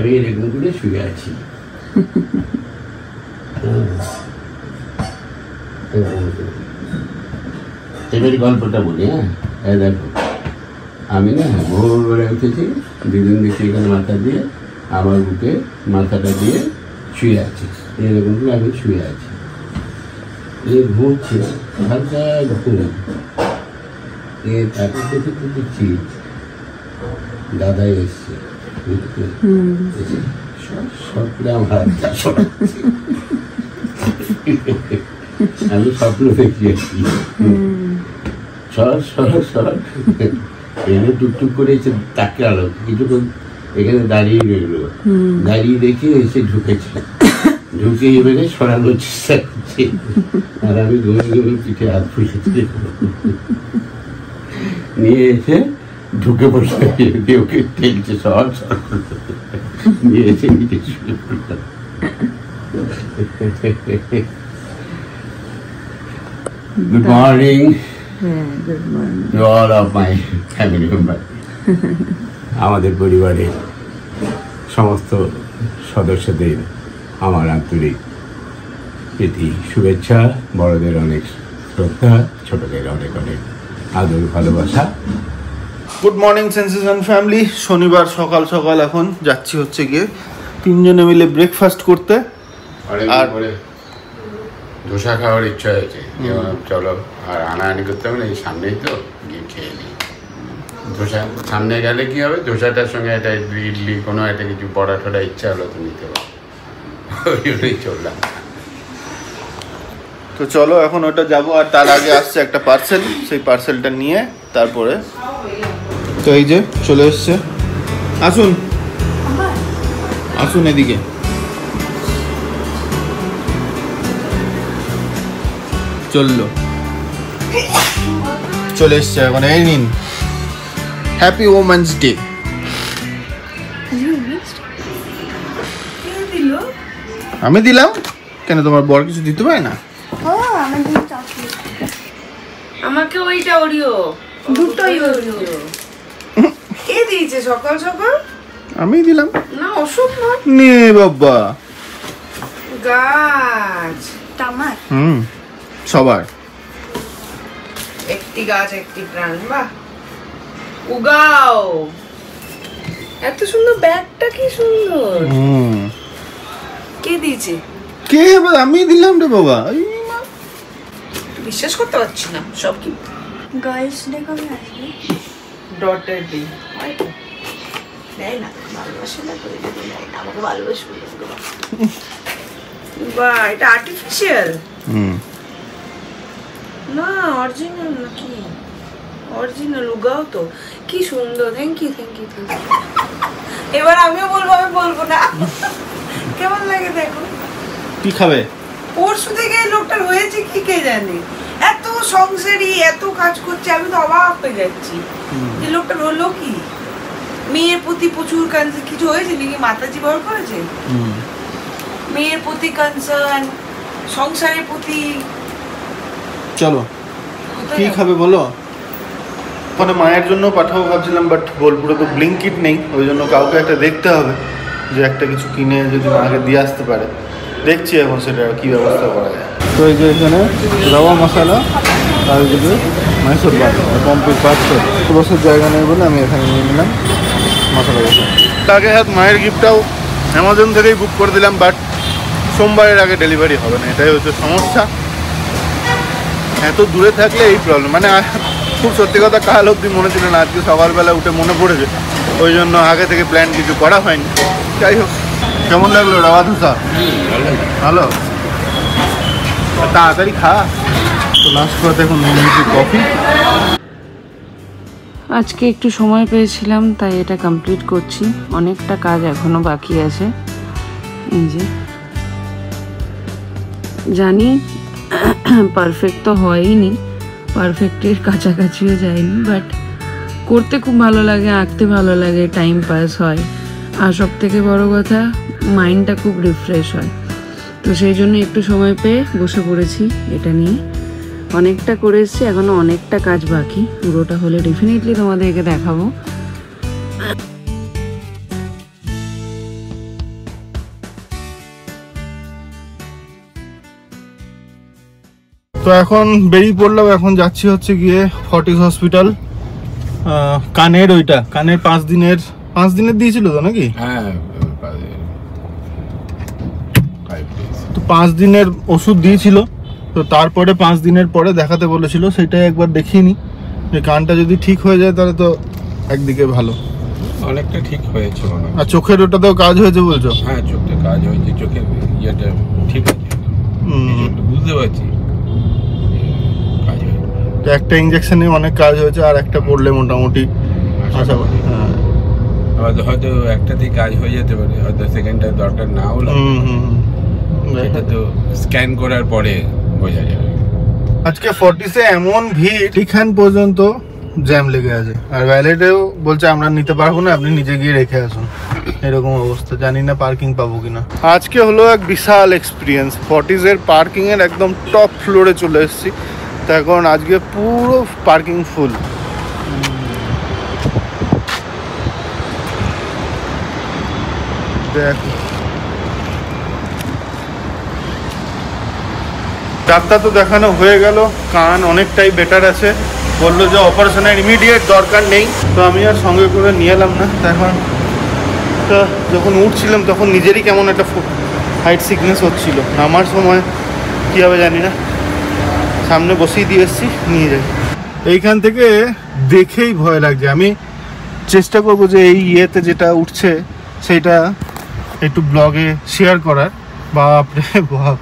আমি এরকম করে শুয়ে আছি। এবার গল্পটা বলি। হ্যাঁ দেখো, আমি না ভোরবেলা উঠেছি, দুদিন দেখছি এখানে মাথা দিয়ে আমার বুকে মাথাটা দিয়ে শুয়ে আছি, এরকম করে আমি শুয়ে আছি। ঘুমছে হালকা ঘুম, তারপর দেখছি দাদাই এসছে, স্বপ্নে আমার আমি স্বপ্ন দেখি আছি। এনে টুকটুক করে এসে তাকে আলো কিছুক্ষণ এখানে দাঁড়িয়ে রইল, দাঁড়িয়ে দেখে এসে ঢুকেছে, ঢুকে এবারে সরানোর চেষ্টা করছে, আর আমি ঘুমে ঘুমে পিঠে হাত ফুলেছি, নিয়ে এসে ঢুকে বসে ওকে ঠেলছে, সর নিয়ে এসে নিচে শুয়ে পড়লাম। Good morning. Good morning to all of my family members. আমাদের পরিবারের সমস্ত সদস্যদের আমার আন্তরিক প্রীতি শুভেচ্ছা, বড়দের অনেক শ্রদ্ধা, ছোটদের অনেক অনেক আদর ভালোবাসা। Good morning sensation family. শনিবার সকাল সকাল এখন যাচ্ছি হচ্ছে গিয়ে তিনজনে মিলে ব্রেকফাস্ট করতে। আর ধোসা খাওয়ার ইচ্ছা হয়েছে, চলো আর আনাআনি করতে হবে না, এই সামনেই তো, গিয়ে খেয়ে নিই। ধোসা সামনে গেলে কি হবে, ধোসাটার সঙ্গে একটা ইডলি কোনো একটা কিছু বড়া ঠোড়া ইচ্ছা হলো তো নিতে পারো, ওই জন্যই চললাম। তো চলো এখন ওটা যাবো, আর তার আগে আসছে একটা পার্সেল, সেই পার্সেলটা নিয়ে তারপরে। তো এই যে চলে এসছে, আসুন আসুন এদিকে। চলে এসছে এখন, এই নিন, হ্যাপি ওমেন্স ডে। আমি দিলাম কেন, তোমার বর কিছু দিতে পারে না? আমাকে ওইটা ওরিও, দুটোই ওরিও। কে দিয়েছে সকাল সকাল? আমি দিলাম না, ওসব না, নে বাবা, গাছ টামার, সবার একটি গাছ একটি প্রাণ। বাহ, উগাও। এত সুন্দর ব্যাগটা, কি সুন্দর। কে দিয়েছে? কে? আমি দিলাম রে বাবা, বিশ্বাস করতে পারছি না। সব কি গার্লস ডে কবে আসবে? ডটার ডে হয়তো দেয় না, ভালোবাসে না করে দেয় না, আমাকে ভালোবাসবে। বাহ, এটা আর্টিফিশিয়াল না, অরিজিনাল নাকি? অরিজিনাল। উগাও তো, কি সুন্দর। Thank you thank you thank you. এবার আমিও বলবো, আমি বলবো না। কেমন লাগে দেখো। কি খাবে? পরশু থেকে লোকটার হয়েছে কি কে জানে, এত সংসারী, এত কাজ করছে, আমি তো অবাক হয়ে যাচ্ছি। এই লোকটার হলো কি? মেয়ের প্রতি প্রচুর কনসার্ন, কিছু হয়েছে নাকি? মাতাজি বড় করেছে, মেয়ের প্রতি কনসার্ন, সংসারের প্রতি। চলো কি খাবে বলো? ওখানে মায়ের জন্য পাঠাবো ভাবছিলাম, বাট বোলপুরে তো ব্লিঙ্কিট নেই, ওই জন্য কাউকে একটা দেখতে হবে যে একটা কিছু কিনে যদি মাকে দিয়ে আসতে পারে। দেখছি এখন সেটা কী ব্যবস্থা করা যায়। তো এই যে এখানে রওয়া মশলা, আর এদিকে মাইসোর বাটা, কমপ্লিট পাচ্ছে। বছর জায়গা নেই বলে আমি এখানে নিয়ে নিলাম মশলা বসা। আগে হাত মায়ের গিফটটাও অ্যামাজন থেকেই বুক করে দিলাম, বাট সোমবারের আগে ডেলিভারি হবে না, এটাই হচ্ছে সমস্যা। এত দূরে থাকলে এই প্রবলেম, মানে খুব সত্যি কথা কাল অবধি মনে ছিল না, আজকে সকালবেলা উঠে মনে পড়েছে, ওই জন্য আগে থেকে প্ল্যান কিছু করা হয়নি। যাই হোক, কেমন লাগলো রাওয়া ধোসা? ভালো, তাড়াতাড়ি খা। তো লাস্ট কথা এখন কফি। আজকে একটু সময় পেয়েছিলাম তাই এটা কমপ্লিট করছি, অনেকটা কাজ এখনো বাকি আছে। এই যে জানি পারফেক্ট তো হয়নি, পারফেক্টের কাছাকাছিও যায়নি, বাট করতে খুব ভালো লাগে, আঁকতে ভালো লাগে, টাইম পাস হয়, আর সব থেকে বড় কথা মাইন্ডটা খুব রিফ্রেশ হয়। তো সেই জন্য একটু সময় পেয়ে বসে পড়েছি এটা নিয়ে। অনেকটা করে এসেছি, এখনো অনেকটা কাজ বাকি, পুরোটা হলে ডেফিনেটলি তোমাদেরকে দেখাবো। তো এখন বেরিয়ে পড়লাম, এখন যাচ্ছি হচ্ছে গিয়ে ফর্টিস হসপিটাল। কানের ওইটা, কানের 5 দিনের দিয়েছিল তো নাকি? হ্যাঁ, তো 5 দিনের ওষুধ দিয়েছিল, তো তারপরে 5 দিনের পরে দেখাতে বলেছিল, সেটাই একবার দেখিয়ে নি যে কানটা যদি ঠিক হয়ে যায় তাহলে তো একদিকে ভালো। অনেকটা ঠিক হয়েছে মনে হয়। আর চোখের ওটাতেও কাজ হয়েছে বলছো? হ্যাঁ, চোখটা কাজ হয়েছে, চোখের ইয়েটা ঠিক আছে, বুঝতে পারছি কাজ হয়েছে। তো একটা ইঞ্জেকশনে অনেক কাজ হয়েছে, আর একটা পড়লে মোটামুটি আশা করি। হ্যাঁ, হয়তো একটাতেই কাজ হয়ে যেতে পারে, হয়তো সেকেন্ডটা দরকার নাও লাগে। এটা তো স্ক্যান করার পরে বোঝা যাবে। আজকে 40-এ এমন ভিড়, এখান পর্যন্ত জ্যাম লেগে আছে, আর ভ্যালেটেও বলছে আমরা নিতে পারবো না, আপনি নিজে গিয়ে রেখে আসুন। এরকম অবস্থা, জানি না পার্কিং পাবো কিনা। আজকে হলো এক বিশাল এক্সপিরিয়েন্স। 40-এর পার্কিং এর একদম টপ ফ্লোরে চলে এসেছি, তো এখন আজকে পুরো পার্কিং ফুল। দেখো, ডাক্তার তো দেখানো হয়ে গেল, কান অনেকটাই বেটার আছে, বললো যে অপারেশনের ইমিডিয়েট দরকার নেই। তো আমি আর সঙ্গে করে নিয়ে এলাম না। তো এখন তো যখন উঠছিলাম তখন নিজেরই কেমন একটা হাইট সিকনেস হচ্ছিল, নামার সময় কী হবে জানি না, সামনে বসিয়ে দিয়ে এসেছি, নিয়ে যাই। এইখান থেকে দেখেই ভয় লাগছে। আমি চেষ্টা করবো যে এই ইয়েতে যেটা উঠছে সেটা একটু ব্লগে শেয়ার করার। বাপরে বাপ,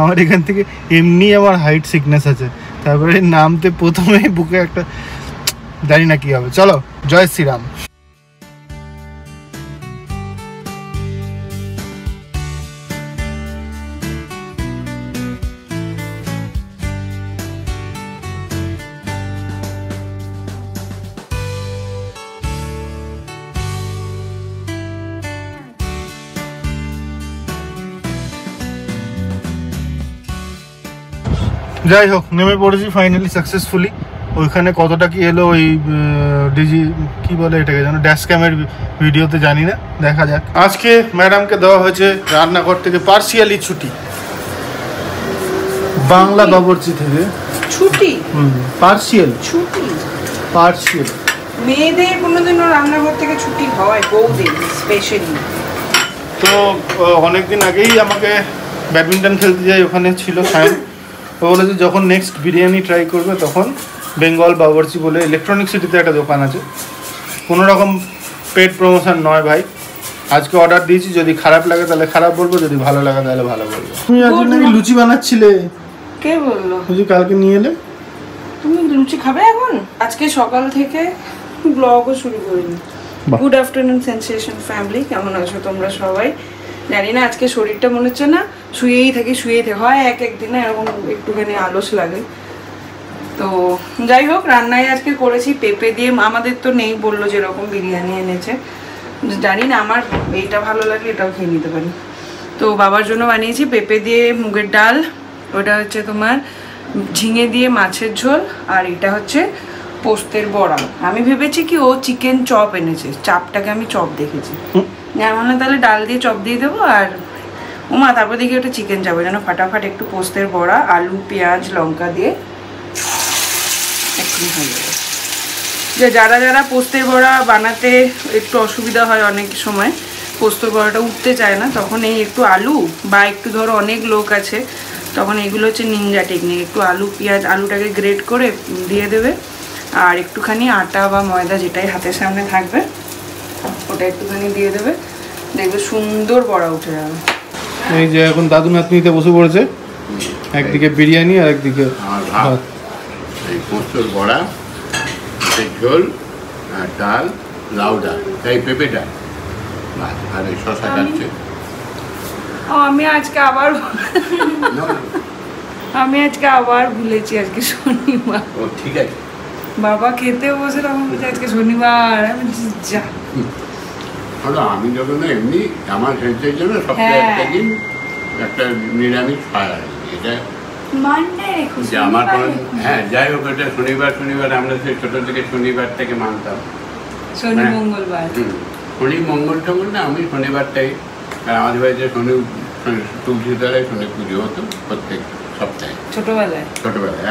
আমার এখান থেকে এমনি আমার হাইট সিকনেস আছে, তারপরে নামতে প্রথমে বুকে একটা, জানি না কি হবে। চলো, জয় শ্রীরাম। যাই হোক, নেমে পড়েছি ফাইনালি সাকসেসফুলি। ওইখানে কতটা কি এলো ওই ডিজি কি বলে এটাকে যেন, ড্যাশ ক্যামের ভিডিওতে জানি না, দেখা যাক। আজকে ম্যাডামকে দেওয়া হয়েছে রান্নাঘর থেকে পার্সিয়ালি ছুটি, বাংলা বাবুর্চি থেকে ছুটি। পার্সিয়াল ছুটি, পার্সিয়াল। মেয়েদের কোনোদিনও রান্নাঘর থেকে ছুটি হয়, বউদের স্পেশালি। তো অনেকদিন আগেই আমাকে ব্যাডমিন্টন খেলতে যাই, ওখানে ছিল সায়ন। ও বলেছে যখন নেক্সট বিরিয়ানি ট্রাই করবে তখন বেঙ্গল বাবুর্চি বলে ইলেকট্রনিক সিটিতে একটা দোকান আছে, কোনো রকম পেড প্রমোশন নয় ভাই। আজকে অর্ডার দিয়েছি, যদি খারাপ লাগে তাহলে খারাপ বলবো, যদি ভালো লাগে তাহলে ভালো বলবো। তুমি আজকে নাকি লুচি বানাচ্ছিলে? কে বললো? লুচি কালকে নিয়ে এলে। তুমি লুচি খাবে এখন? আজকে সকাল থেকে ব্লগও শুরু করিনি। গুড আফটারনুন সেন্সেশন ফ্যামিলি, কেমন আছো তোমরা সবাই? জানি না, আজকে শরীরটা মনে হচ্ছে না শুয়েই থাকি। হয় একদিনে এরকম একটুখানি আলস লাগে। তো যাই হোক, রান্নায় আজকে করেছি পেঁপে দিয়ে। আমাদের তো নেই, বললো যেরকম বিরিয়ানি এনেছে। জানি না, আমার এইটা ভালো লাগলে এটাও খেয়ে নিতে পারি। তো বাবার জন্য বানিয়েছি পেঁপে দিয়ে মুগের ডাল, ওটা হচ্ছে তোমার ঝিঙে দিয়ে মাছের ঝোল, আর এটা হচ্ছে পোস্তের বড়া। আমি ভেবেছি কি ও চিকেন চপ এনেছে, চাপটাকে আমি চপ দেখেছি, যেমন তাহলে ডাল দিয়ে চপ দিয়ে দেবো। আর ওমা তারপর দেখি ওটা চিকেন চাপ, যেন ফাটাফাট একটু পোস্তের বড়া, আলু পেঁয়াজ লঙ্কা দিয়ে এক্ষুনি হয়ে যাবে। যে যারা যারা পোস্তের বড়া বানাতে একটু অসুবিধা হয়, অনেক সময় পোস্তের বড়াটা উঠতে চায় না, তখন এই একটু আলু বা একটু ধরো অনেক লোক আছে, তখন এগুলো হচ্ছে নিনজা টেকনিক। একটু আলু পেঁয়াজ, আলুটাকে গ্রেট করে দিয়ে দেবে, আর একটুখানি আটা বা ময়দা যেটাই হাতের সামনে থাকবে ওটা একটুখানি দিয়ে দেবে, দেখবে সুন্দর বড়া উঠে যাবে। এই যে এখন দাদু নাতনিতে বসে পড়েছে, একদিকে বিরিয়ানি আর একদিকে ভাত। এই পোস্তর বড়া, ঝোল, আর ডাল, লাউ ডাল, এই পেঁপেটা, আর এই শশা কাটছে। আমি আজকে আবার ভুলেছি, আজকে শনিবার। ও ঠিক আছে, বাবা খেতে বসে তখন বলছে আজকে শনিবার। আমি যা, আমি যখন এমনি আমার হেলথের জন্য সপ্তাহে একটা দিন একটা নিরামিষ খাওয়া হয়, এটা যে আমার কোনো, হ্যাঁ যাই হোক, এটা শনিবার আমরা সেই ছোট থেকে শনিবার থেকে মানতাম, শনি মঙ্গলবার। শনি মঙ্গল টঙ্গল না, আমি শনিবারটাই। আর আমাদের বাড়িতে তুলসী তলায় শনি পুজো হতো প্রত্যেক সপ্তাহে ছোটবেলায়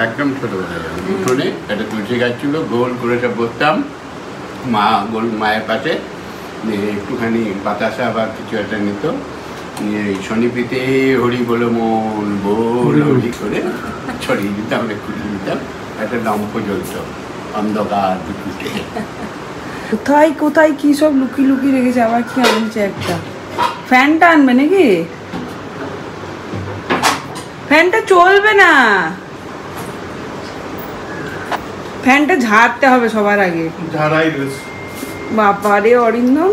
একদম ছোটবেলায় উঠোনে একটা তুলসী গাছ ছিল, গোল করে সব বসতাম মায়ের পাশে, একটুখানি বাতাসা বা কিছু একটা নিত, নিয়ে শনিপিতে হরি বলে মন বল হরি করে ছড়িয়ে দিতাম, খুঁড়িয়ে দিতাম, একটা লম্ফ জ্বলত অন্ধকার দুপুরে। কোথায় কোথায় কি সব লুকিয়ে লুকিয়ে রেখেছে, আবার কি আনছে একটা। ফ্যানটা আনবে নাকি? ফ্যানটা চলবে না, ফ্যানটা ঝাড়তে হবে সবার আগে। ঝাড়াই রয়েছে বাবারে অরিন্দম,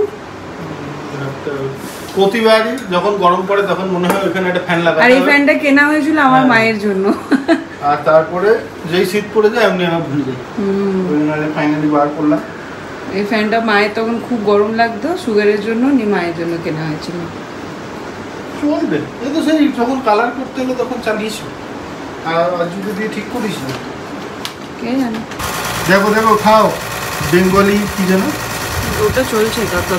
প্রতিবারই যখন গরম পড়ে তখন মনে হয় ওখানে একটা ফ্যান লাগাতে আর এই হবে। ফ্যানটা কেনা হয়েছিল আমার মায়ের জন্য। আর তারপরে যেই শীত পড়ে যায় এমনি আমরা ভুলে যাই। ওই জন্য ফাইনালি বার করলাম। এই ফ্যানটা মায়ের তখন খুব গরম লাগতো, সুগারের জন্য, মায়ের জন্য কেনা হয়েছিল। চলবে, এই তো সেই যখন কালার করতে হলো তখন চালিয়েছি, আর যদি দিয়ে ঠিক করিস না। কে জানে, দেখো দেখো খাও, বেঙ্গলি কি যেন ওটা চলছে কাকা।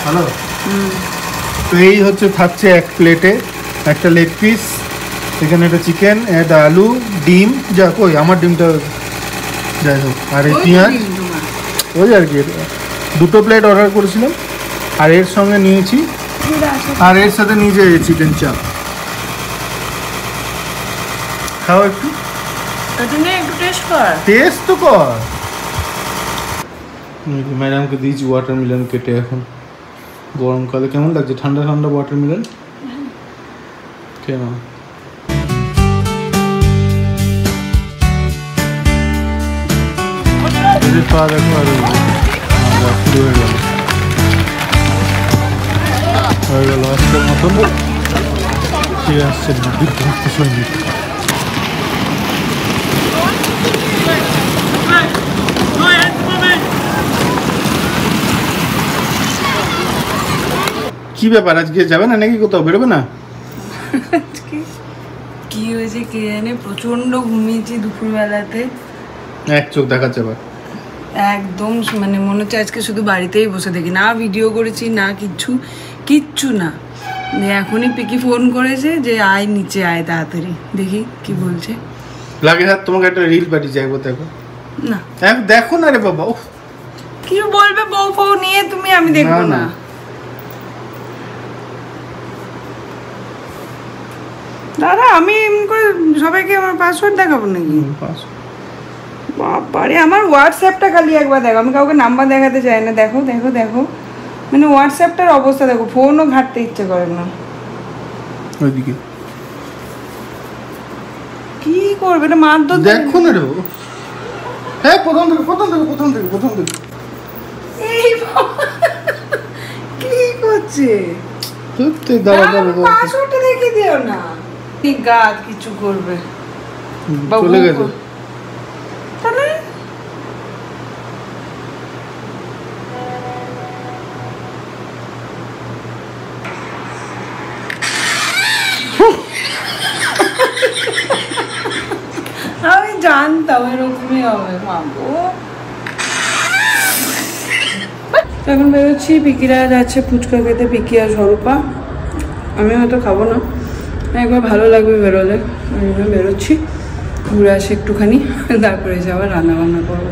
হ্যালো, তো এই হচ্ছে থাকছে এক প্লেটে একটা লেগ পিস, এখানে একটা চিকেন, একটা আলু, ডিম, যা কই আমার ডিমটা যাই হোক, আর এই পেঁয়াজ, ওই আর কি। দুটো প্লেট অর্ডার করেছিলাম, আর এর সঙ্গে নিয়েছি, আর এর সাথে নিয়েছি চিকেন চাপ। খাও একটু, একটু টেস্ট কর। টেস্ট তো কর। ম্যাডামকে দিয়েছি ওয়াটারমেলন কেটে, এখন গরমকালে কেমন লাগছে, ঠান্ডা ঠান্ডা ওয়াটারমেলন কেমন। পা দেখো, আর শুরু হয়ে গেল আজকের মতন। ফিরে আসছে বিধ্বস্ত সৈনিক। কি ব্যাপার, আজকে যাবে না নাকি, কোথাও বেরোবে না? কি হয়েছে কে জানে, প্রচন্ড ঘুমিয়েছি দুপুরবেলাতে, এক চোখ দেখাচ্ছে আবার একদম, মানে মনে হচ্ছে আজকে শুধু বাড়িতেই বসে দেখি, না ভিডিও করেছি না কিচ্ছু না। এখনই পিকি ফোন করেছে যে আয় নিচে আয় তাড়াতাড়ি, দেখি কি বলছে। লাগে হাত, তোমাকে একটা রিল পাঠিয়েছি, একবার দেখো না, দেখো না রে বাবা, কি বলবে বউ ফউ নিয়ে তুমি, আমি দেখবো না। দাদা আমি এমনি করে সবাইকে আমার পাসওয়ার্ড দেখাবো নাকি? বাবারে, আমার হোয়াটসঅ্যাপটা খালি একবার দেখো, আমি কাউকে নাম্বার দেখাতে চাই না। দেখো দেখো দেখো, মানে হোয়াটসঅ্যাপটার অবস্থা দেখো, ফোনও ঘাটতে ইচ্ছে করে না। ওইদিকে কি করবে না, মারধর দেখো না রে, হ্যাঁ প্রথম থেকে এই বাবা, কি করছে? সত্যি দাঁড়া পাসওয়ার্ডটা দেখে দিও না, ঠিক গাদ কিছু করবে। চলে গেছে তাহলে আমি জানতাম এরকমই হবে। মাগো, এখন বেরোচ্ছি, পিকিরা যাচ্ছে ফুচকা খেতে, পিকি আর স্বরূপা। আমি হয়তো খাবো না, একবার ভালো লাগবে বেরোলে, আমি বেরোচ্ছি, ঘুরে আসি একটুখানি, তারপরে এসে আবার রান্না বান্না করবো।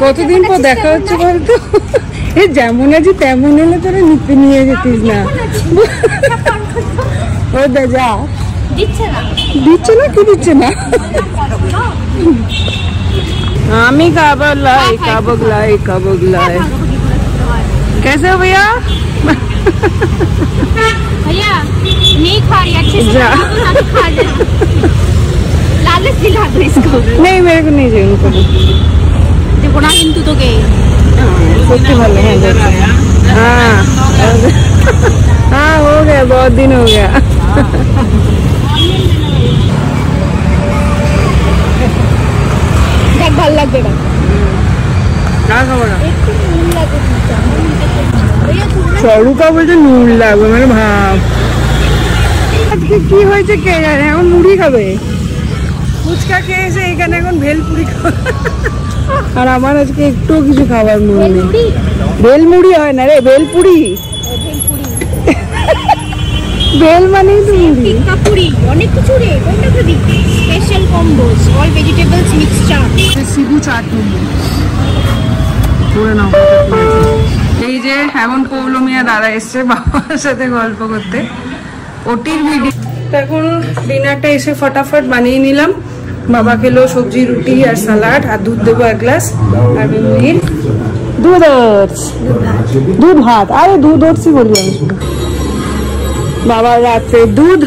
কতদিন পর দেখা হচ্ছে বলতো, এ যেমন আছি তেমন হলে তোরা নিয়ে যেতিস না। ও দা যা দিচ্ছে না, কি দিচ্ছে না? আমি কাবগলাই कैसे हो भैया? भैया नहीं खा रही अच्छे से, खा ले, लालच दिला दो इसको। नहीं मेरे को नहीं चाहिए उनको, देखो ना हिंदू तो गए सच्ची भालो है। हाँ हाँ, हो गया, बहुत दिन हो गया। देख भालो लगবে না, क्या खबर है? স্বরূপা বলছে নুন লাগবে, মানে ভাব আজকে কি হয়েছে কে জানে, এখন মুড়ি খাবে। ফুচকা খেয়েছে, এখানে এখন ভেলপুরি খাবে। আর আমার আজকে একটু কিছু খাবার মনে নেই। ভেলমুড়ি হয় না রে, ভেলপুরি। বেল মানে টিক্কা পুরি অনেক কিছু রে, কোনটা খাবি? Special combos, all vegetables mixture. সিবু চাটনি করে নাও। এই যে এমন পৌলমিয়া দাদা এসছে বাবার সাথে গল্প করতে, ওটির ভিডিও। এখন ডিনারটা এসে ফটাফট বানিয়ে নিলাম। বাবা খেলো সবজি, রুটি আর সালাড, আর দুধ দেবো 1 গ্লাস, আর মিমির দুধ ভাত। আরে দুধ ওটসই বলি আমি। বাবার রাত্রে দুধ